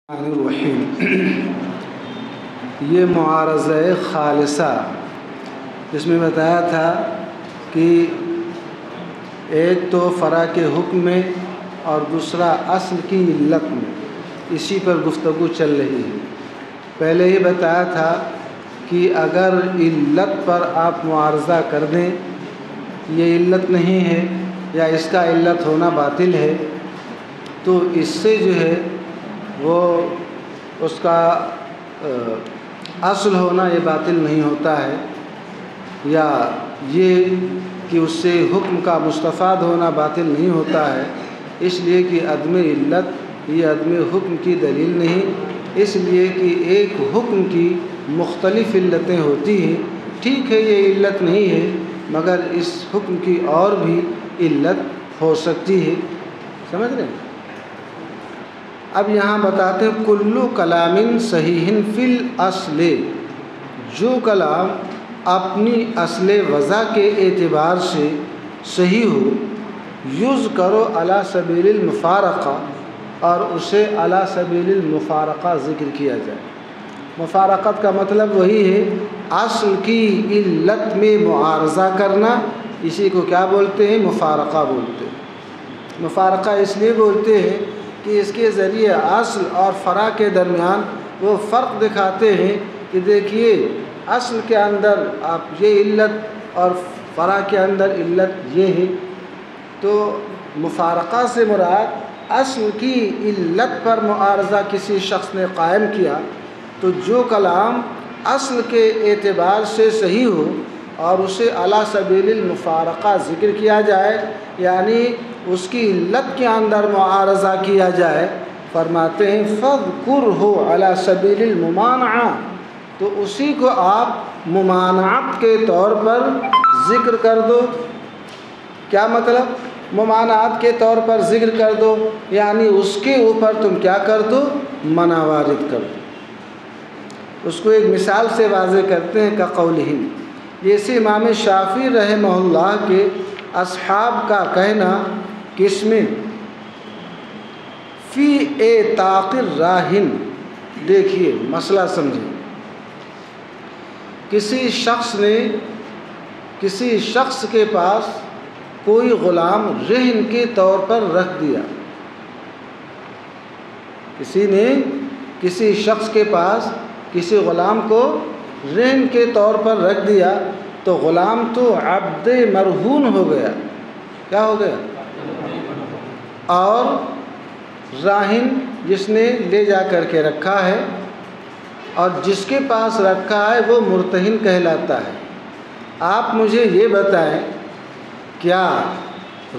الرحیم یہ معارضہ خالصہ جس میں بتایا تھا کہ ایک تو فرع کے حکم میں اور دوسرا اصل کی علت میں، اسی پر گفتگو چل رہی ہے۔ پہلے ہی بتایا تھا کہ اگر علت پر آپ معارضہ کر دیں، یہ علت نہیں ہے یا اس کا علت ہونا باطل ہے، تو اس سے جو ہے وہ اس کا اصل ہونا یہ باطل نہیں ہوتا ہے، یا یہ کہ اس سے حکم کا مستفاد ہونا باطل نہیں ہوتا ہے، اس لیے کہ عدم علت یہ عدم حکم کی دلیل نہیں، اس لیے کہ ایک حکم کی مختلف علتیں ہوتی ہیں۔ ٹھیک ہے، یہ علت نہیں ہے مگر اس حکم کی اور بھی علت ہو سکتی ہے، سمجھ رہے ہیں؟ اب یہاں بتاتے ہیں کلو کلام صحیح فی الاصل، جو کلام اپنی اصل وضع کے اعتبار سے صحیح ہو، یذکر علی سبیل المفارقہ، اور اسے علی سبیل المفارقہ ذکر کیا جائے۔ مفارقت کا مطلب وہی ہے اصل کی علت میں معارضہ کرنا، اسی کو کیا بولتے ہیں؟ مفارقہ بولتے ہیں۔ مفارقہ اس لیے بولتے ہیں کہ اس کے ذریعے اصل اور فرع کے درمیان وہ فرق دکھاتے ہیں کہ دیکھیے اصل کے اندر آپ یہ علت اور فرع کے اندر علت یہ ہے، تو مفارقہ سے مراد اصل کی علت پر معارضہ کسی شخص نے قائم کیا، تو جو کلام اصل کے اعتبار سے صحیح ہو اور اسے علی سبیل المفارقہ ذکر کیا جائے، یعنی اس کی علت کے اندر معارضہ کیا جائے، فرماتے ہیں فَاذْكُرْهُ عَلَى سَبِيلِ الْمُمَانَعَةِ، تو اسی کو آپ ممانعت کے طور پر ذکر کر دو۔ کیا مطلب؟ ممانعت کے طور پر ذکر کر دو، یعنی اس کے اوپر تم کیا کر دو؟ منع وارد کر دو۔ اس کو ایک مثال سے واضح کرتے ہیں کقولہم، جیسے امام شافعی رحمہ اللہ کے اصحاب کا کہنا کس میں؟ فی اعتاق الراہن، دیکھیے مسئلہ سمجھیں۔ کسی شخص کے پاس کوئی غلام رہن کے طور پر رکھ دیا، کسی نے کسی شخص کے پاس کسی غلام کو رہن کے طور پر رکھ دیا، تو غلام تو عبد مرہون ہو گیا، کیا ہو گیا؟ اور راہن جس نے لے جا کر کے رکھا ہے اور جس کے پاس رکھا ہے وہ مرتہن کہلاتا ہے۔ آپ مجھے یہ بتائیں، کیا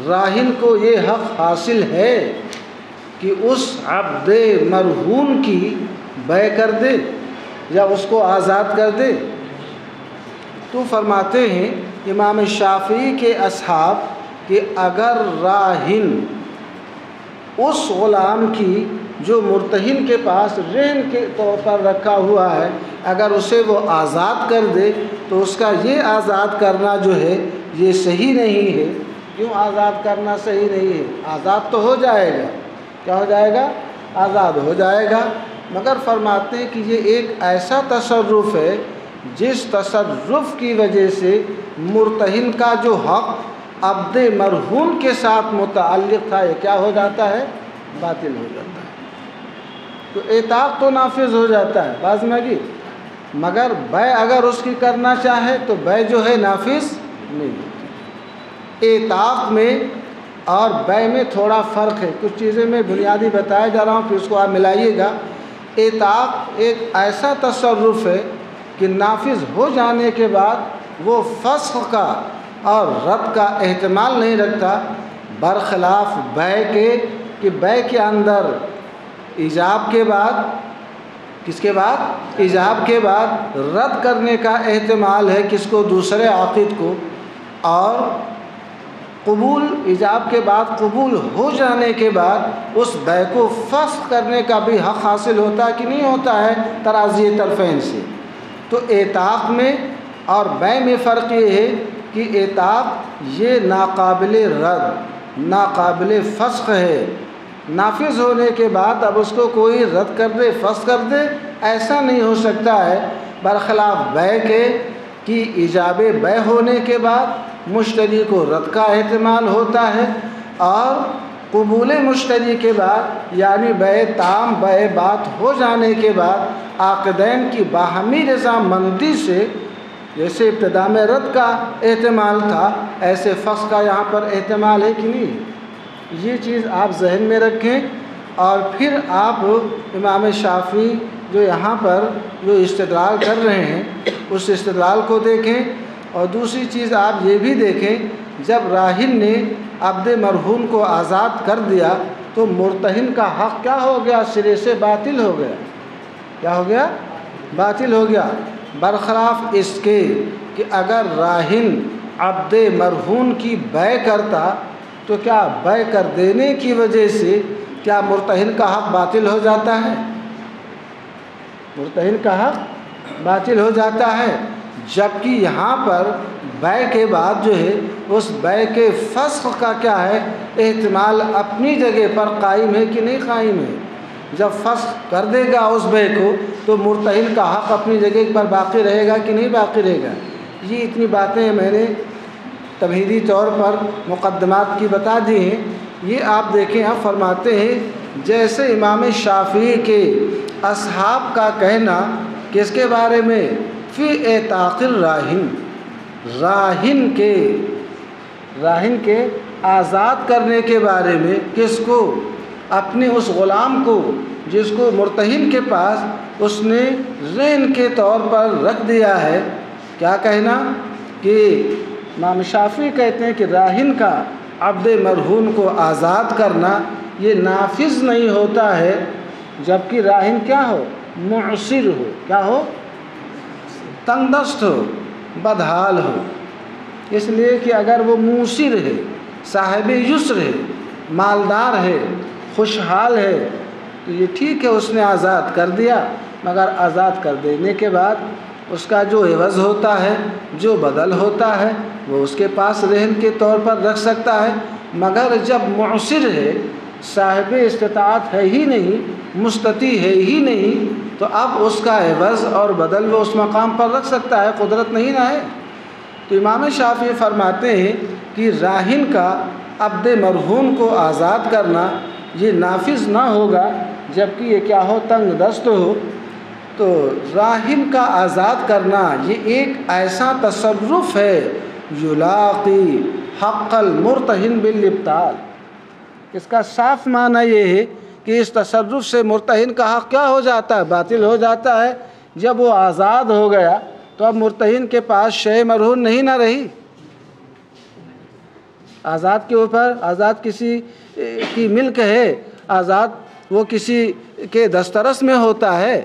راہن کو یہ حق حاصل ہے کہ اس عبد مرہون کی بیع کر دے یا اس کو آزاد کر دے؟ تو فرماتے ہیں امام شافعی کے اصحاب کہ اگر راہن اس غلام کی جو مرتہن کے پاس رہن کے طور پر رکھا ہوا ہے، اگر اسے وہ آزاد کر دے تو اس کا یہ آزاد کرنا جو ہے یہ صحیح نہیں ہے۔ کیوں آزاد کرنا صحیح نہیں ہے؟ آزاد تو ہو جائے گا، کیا ہو جائے گا؟ آزاد ہو جائے گا، مگر فرماتے ہیں کہ یہ ایک ایسا تصرف ہے جس تصرف کی وجہ سے مرتہن کا جو حق عبد مرہون کے ساتھ متعلق تھا، یہ کیا ہو جاتا ہے؟ باطل ہو جاتا ہے۔ تو اعتاق تو نافذ ہو جاتا ہے بعض مگی، مگر بیع اگر اس کی کرنا چاہے تو بیع جو ہے نافذ نہیں ہوتی۔ اعتاق میں اور بیع میں تھوڑا فرق ہے، کچھ چیزیں میں بنیادی بتایا جا رہا ہوں، پھر اس کو آپ ملائیے گا۔ اعتاق ایک ایسا تصرف ہے کہ نافذ ہو جانے کے بعد وہ فسخ کا اور رد کا احتمال نہیں رکھتا، برخلاف بیع کے، کہ بیع کے اندر ایجاب کے بعد، کس کے بعد؟ ایجاب کے بعد رد کرنے کا احتمال ہے، کس کو؟ دوسرے عاقد کو، اور قبول ایجاب کے بعد قبول ہو جانے کے بعد اس بیع کو فسخ کرنے کا بھی حق حاصل ہوتا ہے کہ نہیں ہوتا ہے؟ ترازی طرفین سے۔ تو اعتاق میں اور بیع میں فرق یہ ہے کہ اعتاق یہ ناقابل رد، ناقابل فسخ ہے، نافذ ہونے کے بعد اب اس کو کوئی رد کر دے، فسخ کر دے، ایسا نہیں ہو سکتا ہے۔ برخلاف بیع کے کہ ایجاب بیع ہونے کے بعد مشتری کو رد کا احتمال ہوتا ہے، اور قبول مشتری کے بعد یعنی بیع تام، بیع بات ہو جانے کے بعد عاقدین کی باہمی رضامندی سے، جیسے ابتدا میں رد کا احتمال تھا ایسے فسخ کا یہاں پر احتمال ہے کہ نہیں؟ یہ چیز آپ ذہن میں رکھیں، اور پھر آپ امام شافعی جو یہاں پر جو استدلال کر رہے ہیں اس استدلال کو دیکھیں۔ اور دوسری چیز آپ یہ بھی دیکھیں، جب راہن نے عبد مرہون کو آزاد کر دیا تو مرتہن کا حق کیا ہو گیا؟ سرے سے باطل ہو گیا۔ کیا ہو گیا؟ باطل ہو گیا، برخلاف اس کے کہ اگر راہن عبد مرہون کی بیع کرتا تو کیا بیع کر دینے کی وجہ سے کیا مرتہن کا حق باطل ہو جاتا ہے؟ مرتہن کا حق باطل ہو جاتا ہے، جبکہ یہاں پر بیع کے بعد جو ہے اس بیع کے فسخ کا کیا ہے؟ احتمال اپنی جگہ پر قائم ہے کہ نہیں قائم ہے؟ جب فسخ کر دے گا اس بیع کو تو مرتہن کا حق اپنی جگہ پر باقی رہے گا کہ نہیں باقی رہے گا؟ یہ اتنی باتیں میں نے تمہیدی طور پر مقدمات کی بتا دی ہیں۔ یہ آپ دیکھیں، آپ فرماتے ہیں جیسے امام شافعی کے اصحاب کا کہنا کس کے بارے میں؟ فی اعتاق الراہن، راہن کے آزاد کرنے کے بارے میں، کس کو؟ اپنے اس غلام کو جس کو مرتہن کے پاس اس نے رہن کے طور پر رکھ دیا ہے۔ کیا کہنا؟ کہ امام شافعی کہتے ہیں کہ راہن کا عبد مرہون کو آزاد کرنا یہ نافذ نہیں ہوتا ہے جبکہ راہن کیا ہو؟ معسر ہو۔ کیا ہو؟ تنگ دست ہو، بدحال ہو۔ اس لیے کہ اگر وہ موسر ہے، صاحب یسر ہے، مالدار ہے، خوشحال ہے تو یہ ٹھیک ہے اس نے آزاد کر دیا، مگر آزاد کر دینے کے بعد اس کا جو عوض ہوتا ہے، جو بدل ہوتا ہے، وہ اس کے پاس رہن کے طور پر رکھ سکتا ہے۔ مگر جب معسر ہے، صاحب استطاعت ہے ہی نہیں، مستطیع ہے ہی نہیں، تو اب اس کا عوض اور بدل وہ اس مقام پر رکھ سکتا ہے، قدرت نہیں نہ ہے۔ تو امام شافعی فرماتے ہیں کہ راہن کا عبد مرہون کو آزاد کرنا یہ نافذ نہ ہوگا جبکہ یہ کیا ہو؟ تنگ دست ہو۔ تو راہن کا آزاد کرنا یہ ایک ایسا تصرف ہے یلاقی حق المرتہن بالابطال۔ اس کا صاف معنی یہ ہے کہ اس تصرف سے مرتہن کا حق کیا ہو جاتا ہے؟ باطل ہو جاتا ہے۔ جب وہ آزاد ہو گیا تو اب مرتہن کے پاس شے مرہون نہیں نہ رہی۔ آزاد کے اوپر، آزاد کسی کی ملک ہے، آزاد وہ کسی کے دسترس میں ہوتا ہے۔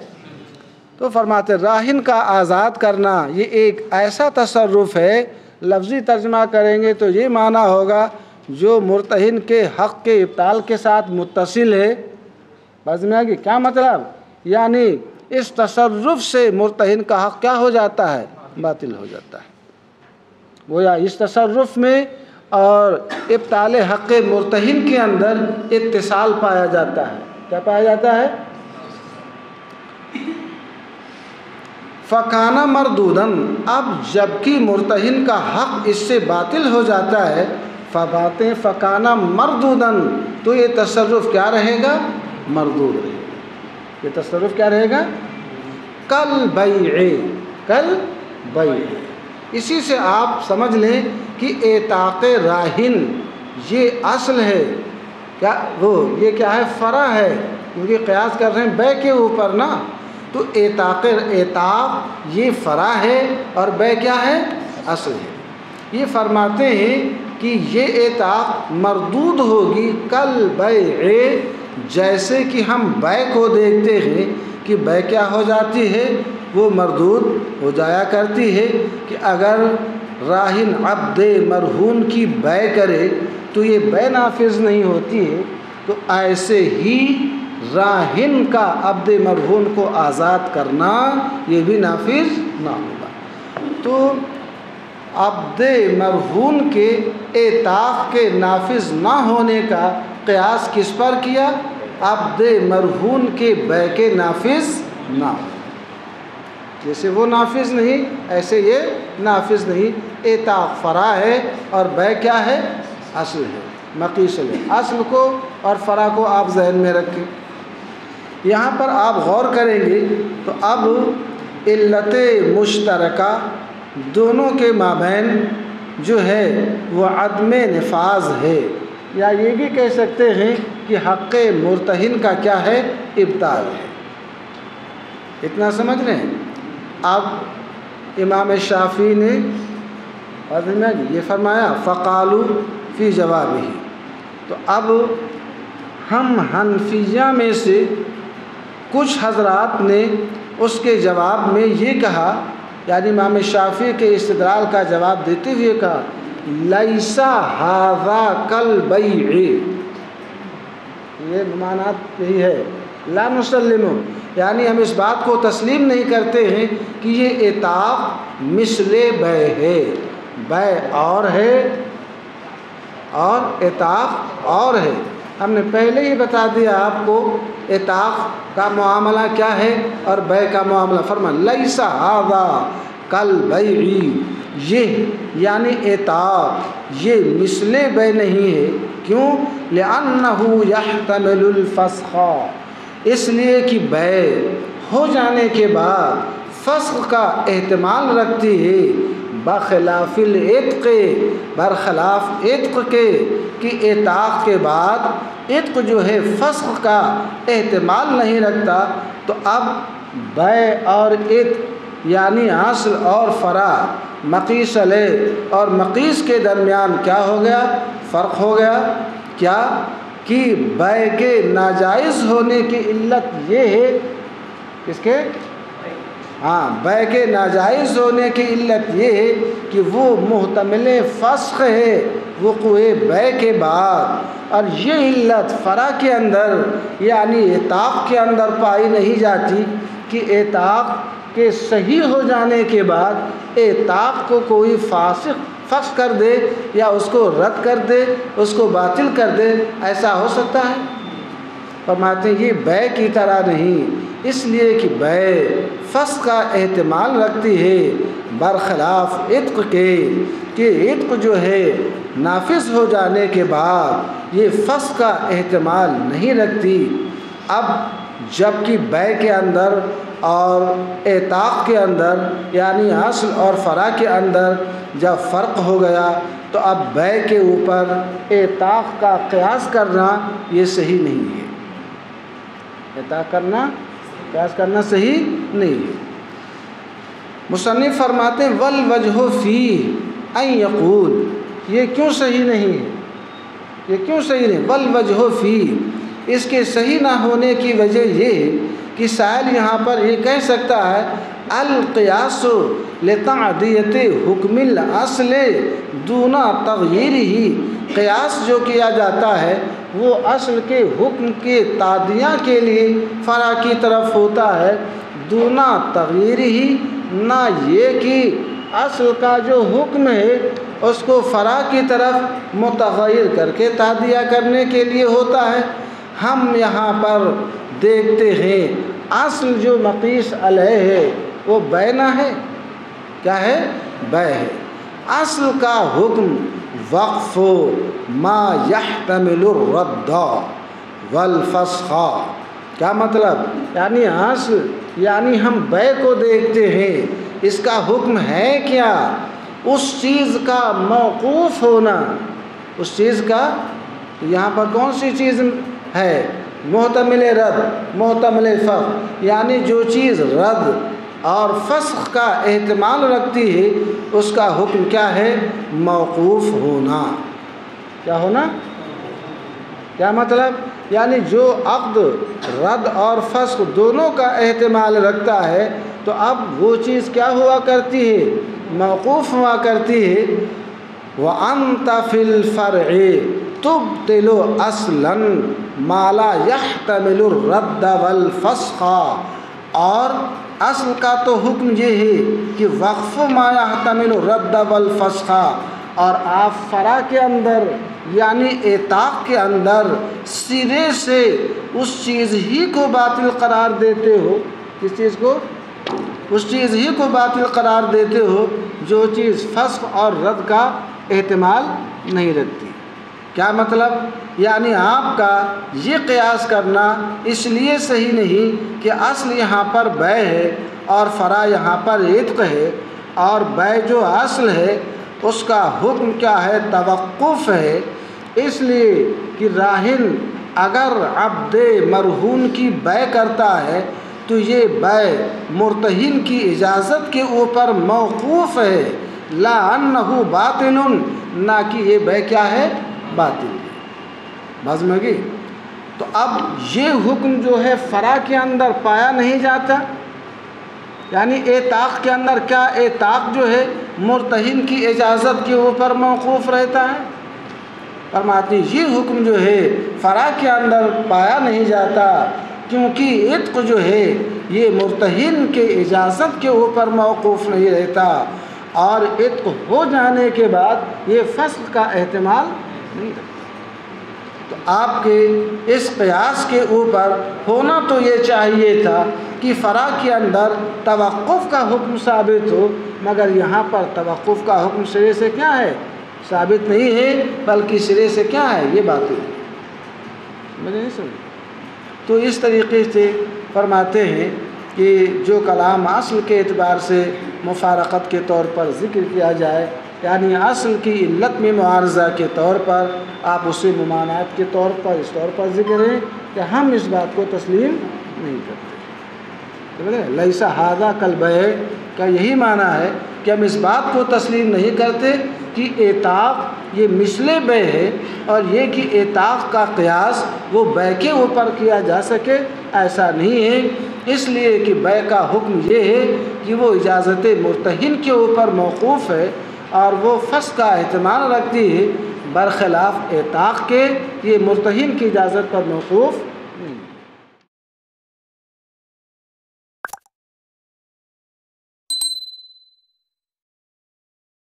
تو فرماتے راہن کا آزاد کرنا یہ ایک ایسا تصرف ہے، لفظی ترجمہ کریں گے تو یہ معنی ہوگا جو مرتہن کے حق کے ابطال کے ساتھ متصل ہے۔ بس میں کہ کیا مطلب؟ یعنی اس تصرف سے مرتہن کا حق کیا ہو جاتا ہے؟ باطل ہو جاتا ہے۔ گویا اس تصرف میں اور ابطال حق مرتہن کے اندر اتصال پایا جاتا ہے۔ کیا پایا جاتا ہے؟ فَكَانَ مَرْدُودًا، اب جبکہ مرتہن کا حق اس سے باطل ہو جاتا ہے، فَكَانَ مَرْدُودًا، تو یہ تصرف کیا رہے گا؟ مردود رہے گا۔ یہ تصرف کیا رہے گا؟ کل بیع۔ اسی سے آپ سمجھ لیں کہ اعتاق راہن یہ اصل ہے، کیا وہ یہ کیا ہے؟ فرع ہے، کیونکہ قیاس کر رہے ہیں بیع کے اوپر نا۔ تو اعتاق یہ فرع ہے اور بیع کیا ہے؟ اصل ہے۔ یہ فرماتے ہیں کہ یہ اعتاق مردود ہوگی کل بیع، جیسے کہ ہم بیع کو دیکھتے ہیں کہ بیع کیا ہو جاتی ہے؟ وہ مردود ہو جایا کرتی ہے کہ اگر راہن عبد مرہون کی بیع کرے تو یہ بیع نافذ نہیں ہوتی ہے، تو ایسے ہی راہن کا عبد مرہون کو آزاد کرنا یہ بھی نافذ نہ ہوگا۔ تو عبد مرہون کے اعتاق کے نافذ نہ ہونے کا قیاس کس پر کیا؟ عبد مرہون کے بے کے نافذ نہ ہو، جیسے وہ نافذ نہیں ایسے یہ نافذ نہیں۔ اعتاق فرع ہے اور بے کیا ہے؟ اصل ہے، مقیس ہے۔ اصل کو اور فرع کو آپ ذہن میں رکھیں۔ یہاں پر آپ غور کریں گے تو اب علت مشترکہ دونوں کے مابین جو ہے وہ عدم نفاذ ہے، یا یہ بھی کہہ سکتے ہیں کہ حق مرتہن کا کیا ہے؟ ابطال ہے۔ اتنا سمجھ رہے ہیں؟ اب امام شافعی نے یہ فرمایا فقالو فی جوابہ، تو اب ہم حنفیہ میں سے کچھ حضرات نے اس کے جواب میں یہ کہا، یعنی امام شافعی کے استدلال کا جواب دیتے ہوئے کہا لیسا ھذا کالبیع، یہ معنات یہی ہے لا نسلم، یعنی ہم اس بات کو تسلیم نہیں کرتے ہیں کہ یہ اعتاق مثل بے ہے، بے اور ہے اور اعتاق اور ہے۔ ہم نے پہلے ہی بتا دیا آپ کو اعتاق کا معاملہ کیا ہے اور بے کا معاملہ۔ فرمایا لیسا ھذا کالبیع، یہ یعنی اعتاق یہ مثل بے نہیں ہے۔ کیوں؟ لأنہ یحتمل الفسخ، اس لیے کہ بے ہو جانے کے بعد فسخ کا احتمال رکھتی ہے، بخلاف العتق، برخلاف عتق کے، کہ اعتاق کے بعد عتق جو ہے فسخ کا احتمال نہیں رکھتا۔ تو اب بے اور عتق یعنی اصل اور فرع، مقیس علیہ اور مقیس کے درمیان کیا ہو گیا؟ فرق ہو گیا۔ کیا؟ کہ بے کے ناجائز ہونے کی علت یہ ہے، کس کے؟ بے کے ناجائز ہونے کی علت یہ ہے کہ وہ محتمل فسخ ہے وقوع بے کے بعد، اور یہ علت فرع کے اندر یعنی اعتاق کے اندر پائی نہیں جاتی کہ اعتاق کے صحیح ہو جانے کے بعد اعتاق کو کوئی فسخ کر دے یا اس کو رد کر دے، اس کو باطل کر دے، ایسا ہو سکتا ہے؟ فرماتے ہیں یہ بے کی طرح نہیں، اس لیے کہ بے فسخ کا احتمال رکھتی ہے برخلاف عتق کے، کہ عتق جو ہے نافذ ہو جانے کے بعد یہ فسخ کا احتمال نہیں رکھتی۔ اب جبکہ بے کے اندر اور اعتاق کے اندر یعنی اصل اور فرع کے اندر جب فرق ہو گیا تو اب بے کے اوپر اعتاق کا قیاس کرنا یہ صحیح نہیں ہے، اعتاق کرنا قیاس کرنا صحیح نہیں ہے۔ مصنف فرماتے ہیں والوجہ فیہ ان یقول، یہ کیوں صحیح نہیں ہے؟ یہ کیوں صحیح نہیں؟ والوجہ فیہ، اس کے صحیح نہ ہونے کی وجہ یہ ہے کہ سائل یہاں پر یہ کہہ سکتا ہے القیاس لتعدیت حکم الاصل دون تغییرہ، قیاس جو کیا جاتا ہے وہ اصل کے حکم کے تعدیہ کے لیے فرع کی طرف ہوتا ہے، دون تغییرہ، نہ یہ کہ اصل کا جو حکم ہے اس کو فرع کی طرف متغیر کر کے تعدیہ کرنے کے لیے ہوتا ہے۔ ہم یہاں پر دیکھتے ہیں اصل جو مقیس علیہ ہے وہ بے نہ ہے، کیا ہے؟ بے ہے۔ اصل کا حکم وقف ما یحتمل الرد والفسخ، کیا مطلب؟ یعنی اصل یعنی ہم بے کو دیکھتے ہیں، اس کا حکم ہے کیا؟ اس چیز کا موقوف ہونا، اس چیز کا، یہاں پر کون سی چیز ہے؟ محتمل رد، محتمل فسخ، یعنی جو چیز رد اور فسخ کا احتمال رکھتی ہے اس کا حکم کیا ہے؟ موقوف ہونا۔ کیا ہونا؟ کیا مطلب؟ یعنی جو عقد رد اور فسخ دونوں کا احتمال رکھتا ہے تو اب وہ چیز کیا ہوا کرتی ہے؟ موقوف ہوا کرتی ہے۔ وَأَنْتَ فِي الْفَرْعِ تُبْطِلُ أَصْلًا مَا لَا يَحْتَمِلُ الرَّدَّ وَالْفَسْخَ، اور اصل کا تو حکم یہ ہے کہ وقف ما يحتمل الرد والفسخ، اور آپ فرا کے اندر یعنی اعتاق کے اندر سرے سے اس چیز ہی کو باطل قرار دیتے ہو، کس چیز کو؟ اس چیز ہی کو باطل قرار دیتے ہو جو چیز فسخ اور رد کا احتمال نہیں رکھتی۔ کیا مطلب؟ یعنی آپ کا یہ قیاس کرنا اس لیے صحیح نہیں کہ اصل یہاں پر بیع ہے اور فرع یہاں پر عتق ہے، اور بیع جو اصل ہے اس کا حکم کیا ہے؟ توقف ہے، اس لیے کہ راہن اگر عبد مرہون کی بیع کرتا ہے تو یہ بیع مرتہن کی اجازت کے اوپر موقوف ہے، لا انہ باطل، نہ کہ یہ بیع کیا ہے؟ باطل ہے۔ بات میں گئی؟ تو اب یہ حکم جو ہے فرع کے اندر پایا نہیں جاتا، یعنی اعتاق کے اندر کیا اعتاق جو ہے مرتہن کی اجازت کے اوپر موقوف رہتا ہے؟ فرماتے ہیں یہ حکم جو ہے فرع کے اندر پایا نہیں جاتا، کیونکہ عتق جو ہے یہ مرتہن کے اجازت کے اوپر موقوف نہیں رہتا، اور عتق ہو جانے کے بعد یہ فسخ کا احتمال نہیں رہتا۔ تو آپ کے اس قیاس کے اوپر ہونا تو یہ چاہیے تھا کہ فرع کے اندر توقف کا حکم ثابت ہو، مگر یہاں پر توقف کا حکم سرے سے کیا ہے؟ ثابت نہیں ہے، بلکہ سرے سے کیا ہے؟ یہ باطل ہے۔ مجھے نہیں سمجھ؟ تو اس طریقے سے فرماتے ہیں کہ جو کلام اصل کے اعتبار سے مفارقت کے طور پر ذکر کیا جائے، یعنی اصل کی علت میں معارضہ کے طور پر، آپ اسے ممانعت کے طور پر اس طور پر ذکر ہے کہ ہم اس بات کو تسلیم نہیں کرتے۔ لیسا ھذا کالبیع کا یہی معنی ہے کہ ہم اس بات کو تسلیم نہیں کرتے کہ اعتاق یہ مثل بیع ہے، اور یہ کہ اعتاق کا قیاس وہ بیع کے اوپر کیا جا سکے، ایسا نہیں ہے، اس لیے کہ بیع کا حکم یہ ہے کہ وہ اجازت مرتہن کے اوپر موقوف ہے اور وہ فسخ کا احتمال رکھتی ہے، برخلاف اعتاق کے یہ مرتہن کی اجازت پر موقوف نہیں۔